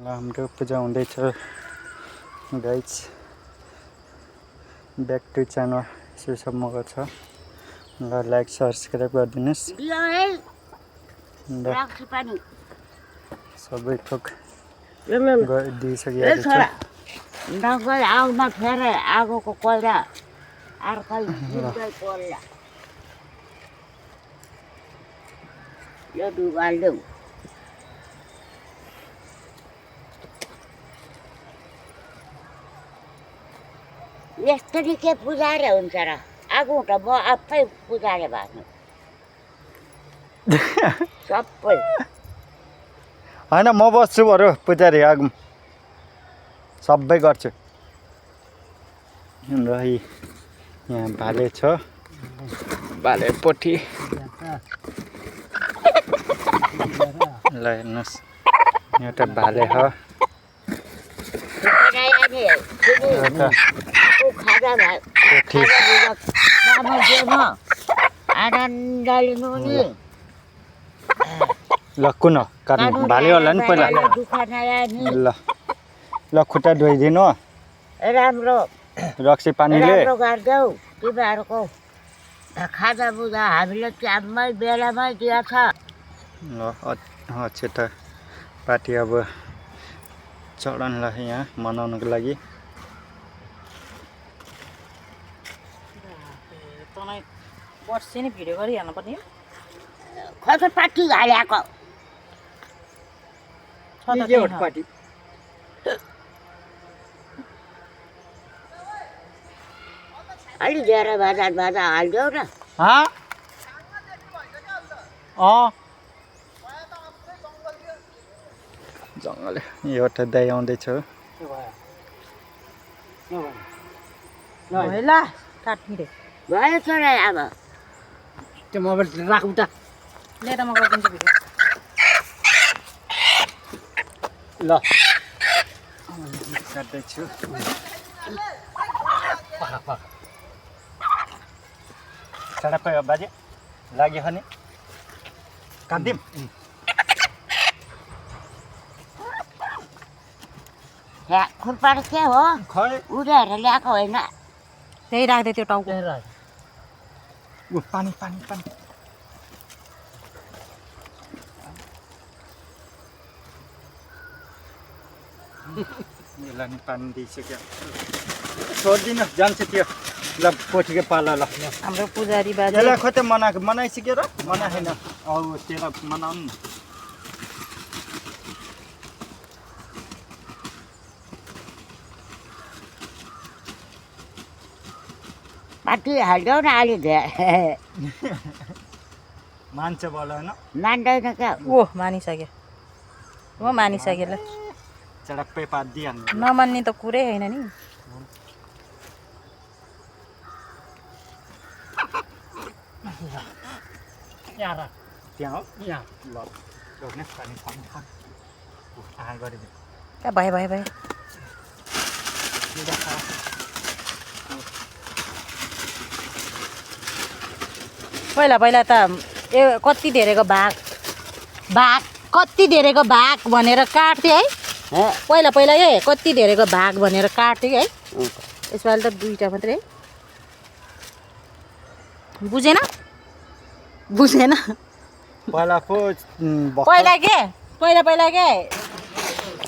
हाम्रो पूजा हुँदैछ guys. Back to channel सुसम्मको छ ल, लाइक सब्सक्राइब गरिदिनुहोस्। सबै थोक दिइसकेको छ। नगई आउन फेरि आगोको कोइला अर्कै जिउँदै पर्ला। यो डुबाल्यौ यसरी के पुजारी हुन्छ र? आगो त म आफै पुजारी भन्नु सबै होइन, म बस्छु बरु पुजारी, आगो सबै गर्छु। र यहाँ भाले छ, भाले पोथी ल हेर्नुहोस्, एउटा भाले हो। ल कुन काट्नु भाले होला नि पहिला। ल ल खुट्टा धोइदिनु राम्रो रक्सी पानीले। गरिदेऊ तिमीहरूको खाजा बुझा हामीले टाइममै बेलामै दिएछ। ल अझै त पार्टी अब चढाउनलाई यहाँ मनाउनुको लागि। बस्छ नि भिडियो गरिहाल्नु पर्ने। खै पार्टी हालेको पार्टी अलि धेरै भाजा हालिदेऊ न। जङ्गल एउटा दाइ आउँदैछ। ल काट्ने रे भयो छोरा अब त्यो मोबाइल राखौँ त। लिएर म गरिदिन्छु भिडियो। ल काट्दैछु। सडक बाजे लाग्यो नि काटिदिउँ। खुर्पाड के हो? खै उडेर ल्याएको होइन। त्यही राख्दै त्यो टाउको। पानी पानी पानी यसलाई पानी दिइसक्यो। छोडिदिनु जान्छ त्यो। ल पोथीको पाला ल। हाम्रो पुजारी बाजे यसलाई खोइ त मनाइसक्यो र मनाएन। अब त्यसलाई मनाउनु। पार्टी हालिदेऊ न अलि धेरै। मान्छ बोला होइन, मान्दैन क्या। मानिसक्यो। मानिसक्यो ल। चडक्कै पात दिइहाल्नु। नमान्ने त कुरै होइन नि। त्यहाँ हो यहाँ। ल लग्ने पानी पानी गरिदिनु। कहाँ भयो पहिला त कति धेरैको भाग कति धेरैको भाग भनेर काट्थ्यो है। पहिला कति धेरैको भाग भनेर काट्थ्यो है। यसपालि त दुईवटा मात्रै है। बुझेन पहिला पो पहिला के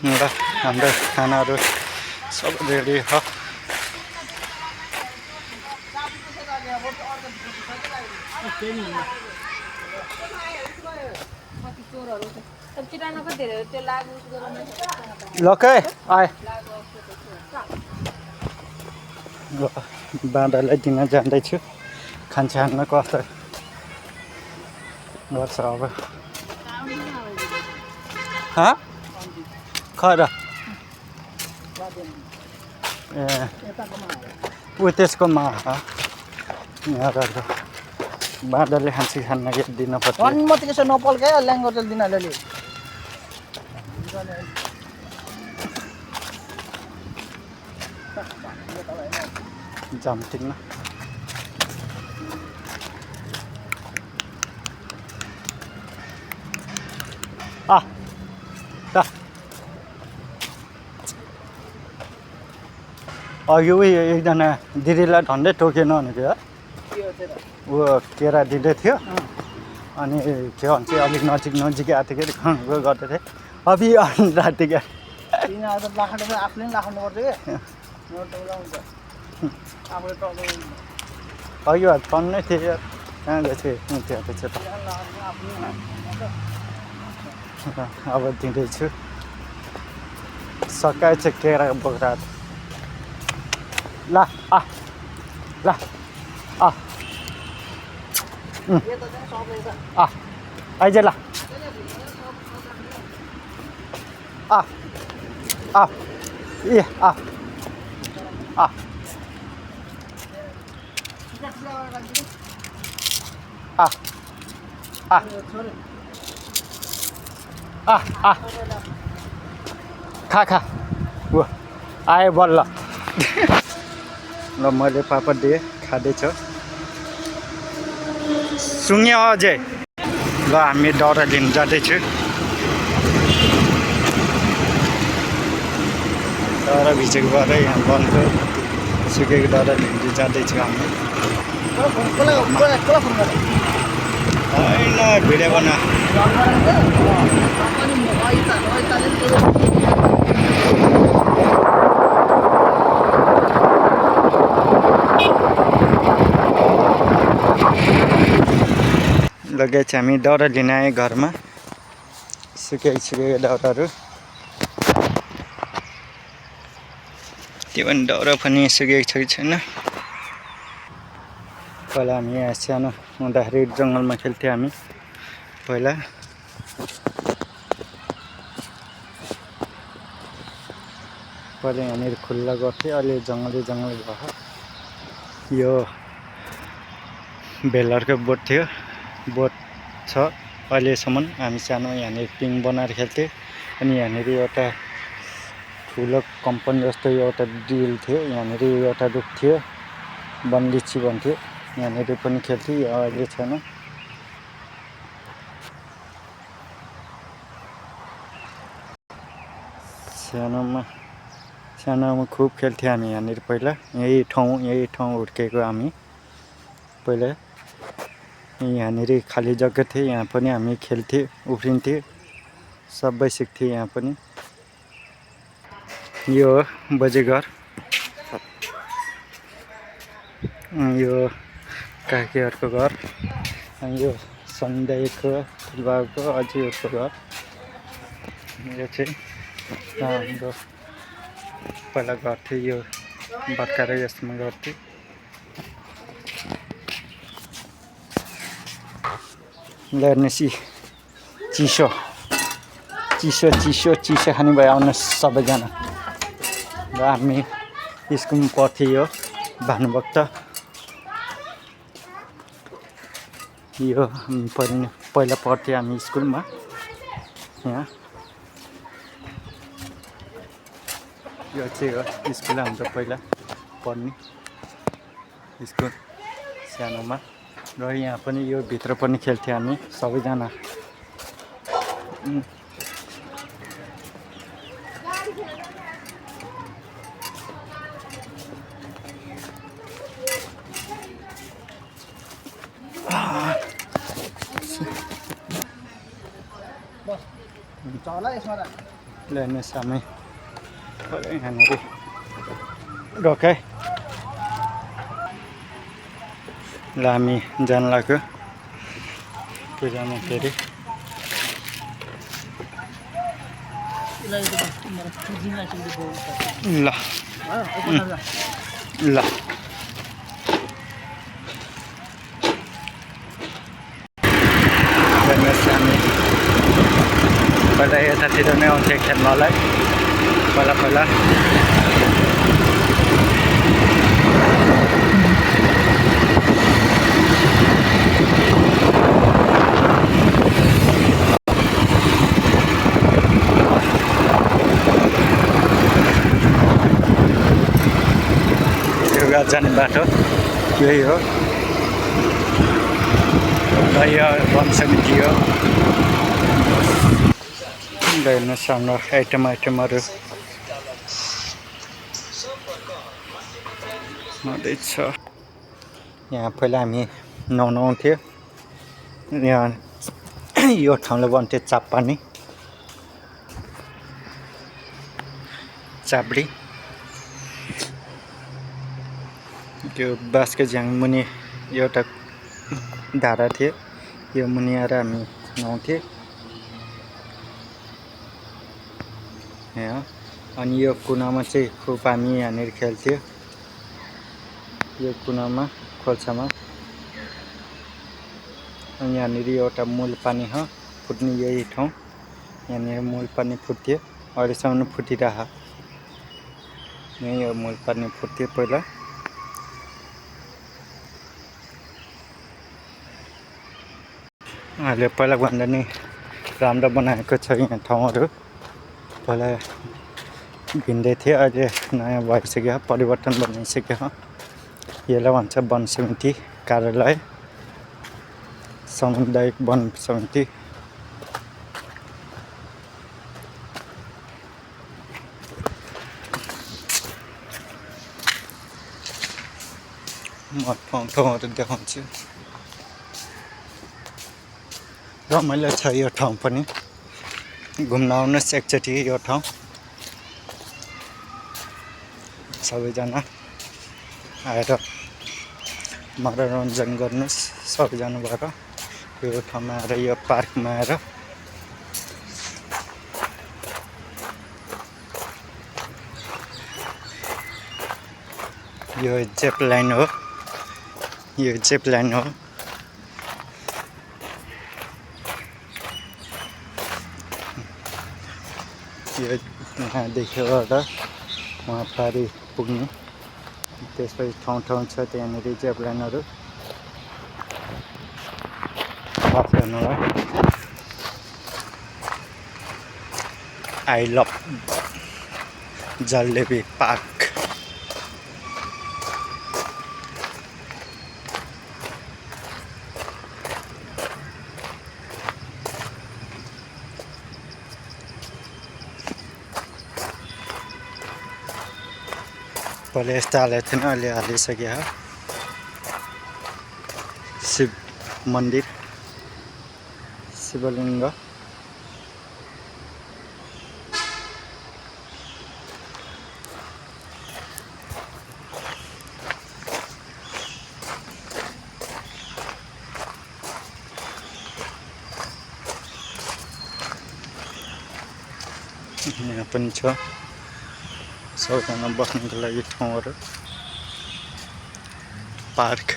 र हाम्रो खानाहरू सब रेडी हो। लकै आए बाँदरलाई दिन जाँदैछु। खान्छ कस्तो गर्छ अब। खर ए त्यसको मा यहाँ बाँदरले खान्न कि दिन पर्छ। अनुमति कसो नपल्कायो ल्याङ्गो तेल दिन अलि जामटिङ अघि उयो एकजना दिदीलाई झन्डै टोकेन भनेको यार ऊ केरा दिँदै थियो अनि के भन्छ अलिक नजिक आएको थियो कि खङ्गो गर्दै थिएँ अभि राति क्या अघि टन्नै थिएँ यार कहाँ गएछ त्यहाँ पछि त अब दिँदैछु सकाएछ केरा बोक्रा ल ल आइज ल ए खा ऊ आयो बल्ल ल मैले पापड दिएँ खाँदैछ सुँग्यो अझै ल हामी दाउरा लिनु जाँदैछु दाउरा भिजेको भएर यहाँ बनको सुकेको दाउरा लिनु जाँदैछु हामी होइन भिडियो बना लगेछ हामी दाउरा लिन आएँ घरमा सुकेको दाउराहरू त्यो पनि दाउरा पनि सुकेको छ कि छैन पहिला हामी यहाँ सानो हुँदाखेरि जङ्गलमा खेल्थ्यौँ हामी पहिला यहाँनिर खुल्ला गर्थ्यो अहिले जङ्गलै भयो यो भेलरको बोट थियो बोट छ अहिलेसम्म हामी सानो यहाँनिर पिङ बनाएर खेल्थ्यौँ अनि यहाँनिर एउटा ठुलो कम्पनी जस्तो एउटा डिल थियो यहाँनिर एउटा रुख थियो बनलिची भन्थ्यो यहाँनिर पनि खेल्थ्यो अहिले छैन सानोमा खुब खेल्थ्यौँ हामी यहाँनिर पहिला यही ठाउँ हुर्केको हामी पहिला यहाँनिर खाली जग्गा थियो यहाँ पनि हामी खेल्थ्यौँ उफ्रिन्थ्यौँ सबै सिक्थ्यौँ यहाँ पनि यो बजेघर यो काकीहरूको घर अनि यो सन्ध्याको ठुलबाबुको अझैको घर यो चाहिँ हाम्रो पहिला गर्थ्यो यो भत्काएर यसमा गर्थ्यो हेर्नुहोस् चिसो खाने भयो आउनुहोस् सबैजना र हामी स्कुलमा पढ्थ्यो यो भानुभक्त यो पहिला पढ्थ्यो हामी स्कुलमा यहाँ यो चाहिँ हो स्कुल हाम्रो पहिला पढ्ने स्कुल सानोमा र यहाँ पनि यो भित्र पनि खेल्थ्यौँ हामी सबैजना हेर्नुहोस् हामी यहाँनिर रोकाइ ल हामी जान लाग्यो पूजामा फेरि ल ल हेर्नुहोस् हामी पहिला यतातिर नै आउँथ्यो खेल्नलाई पहिला जाने बाटो यही हो र यो वन समिति हो हेर्नुहोस् हाम्रो आइटमहरू हुँदैछ। यहाँ पहिला हामी नुहाउँथ्यो। यहाँ यो ठाउँलाई भन्थ्यो चाप्पानी चाप्डी। त्यो बास्केझ्याङ मुनि एउटा धारा थियो, यो मुनि आएर हामी नुहाउँथ्यौँ। यहाँ अनि यो कुनामा चाहिँ खुब हामी यहाँनिर खेल्थ्यो, यो कुनामा खोल्सामा। अनि यहाँनिर एउटा मूल पानी हो फुट्ने यही ठाउँ, यहाँनिर मूल पानी फुट्थ्यो, अहिलेसम्म फुटिरह। यही हो मूल पानी फुट्थ्यो पहिला। अहिले पहिलाभन्दा नि राम्रो बनाएको छ यहाँ ठाउँहरू। पहिला भिन्दै थियो, अहिले नयाँ भइसक्यो, परिवर्तन बनाइसक्यो। यसलाई भन्छ वन समिति कार्यालय, सामुदायिक वन समिति। म ठाउँहरू देखाउँछु। रमाइलो छ यो ठाउँ पनि, घुम्न आउनुहोस् एकचोटि यो ठाउँ सबैजना आएर मनोरञ्जन गर्नुहोस् सबैजना भएर यो ठाउँमा आएर, यो पार्कमा आएर। यो जिप लाइन हो, यो जिप लाइन हो। यो यहाँदेखि वहाँ पारि पुग्ने त्यसपछि ठाउँ छ त्यहाँनिर जिप लाइनहरू। पास गर्नुलाई आई लभ जलेबी पार्क। पहिले यस्तो हालेको थिएन, अहिले हालिसक्यो। शिव मन्दिर, शिवलिङ्ग। यहाँ पनि छ सबैजना बस्नुको लागि ठाउँहरू, पार्क।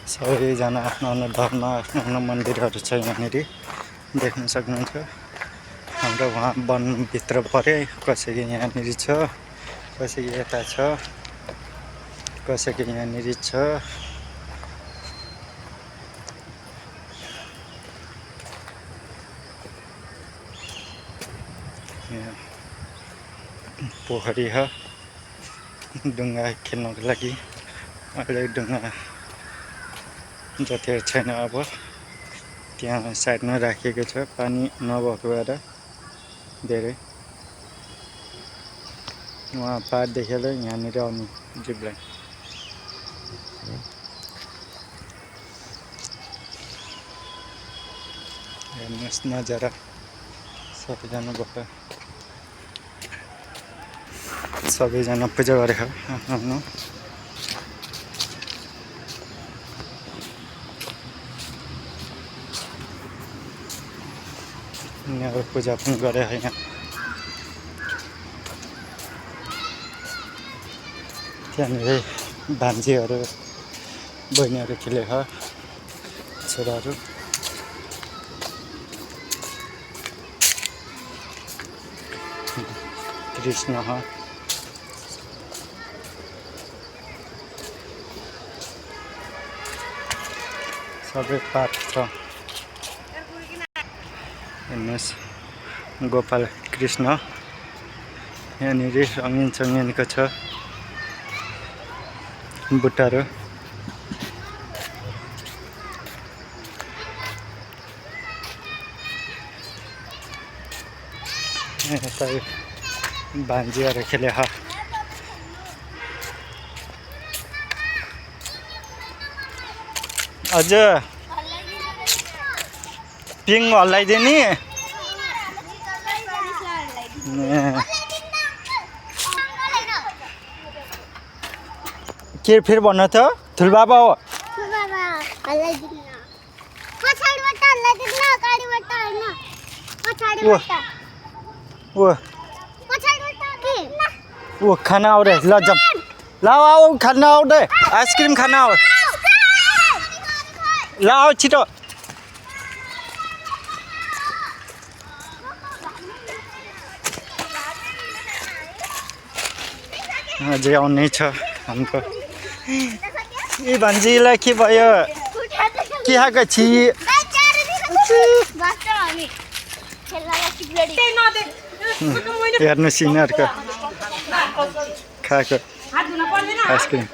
सबैजना आफ्नो आफ्नो धर्म, आफ्नो आफ्नो मन्दिरहरू छ यहाँनिर देख्न सक्नुहुन्छ। हाम्रो वहाँ वनभित्र परे, कसैको यहाँनिर छ, कसैको यता छ, कसैको यहाँनिर छ। यहाँ पोखरी हो डुङ्गा खेल्नको लागि। अहिले डुङ्गा जतिहरू छैन, अब त्यहाँ साइडमा राखिएको छ, पानी नभएको भएर धेरै। वहाँ पार देखेर यहाँनिर आउने जिप लाइन। हेर्नुहोस् नजारा सबैजना पूजा गरेको आफ्नो। यिनीहरू पूजा पनि गरे यहाँ। त्यहाँनिर भान्जीहरू बहिनीहरू खेलेको छोराहरू। कृष्ण सबै पाठ छ। हेर्नुहोस् गोपाल कृष्ण यहाँनिर रङ्गिन चङ्गिनको छ बुट्टाहरू। यता भान्जीहरू खेले अझ पिङ हल्लाइदिने के फेरि भन्न त ठुलबाबा हो ओ खाना आउ रे ल जाऊँ ल आऊ खाना आऊ दे आइसक्रिम खाना आऊ ल आऊ छिटो अझै आउनै छ हाम्रो ए भान्जीलाई के भयो के खाएको छि हेर्नु सिनियरको खाएको आइसक्रिम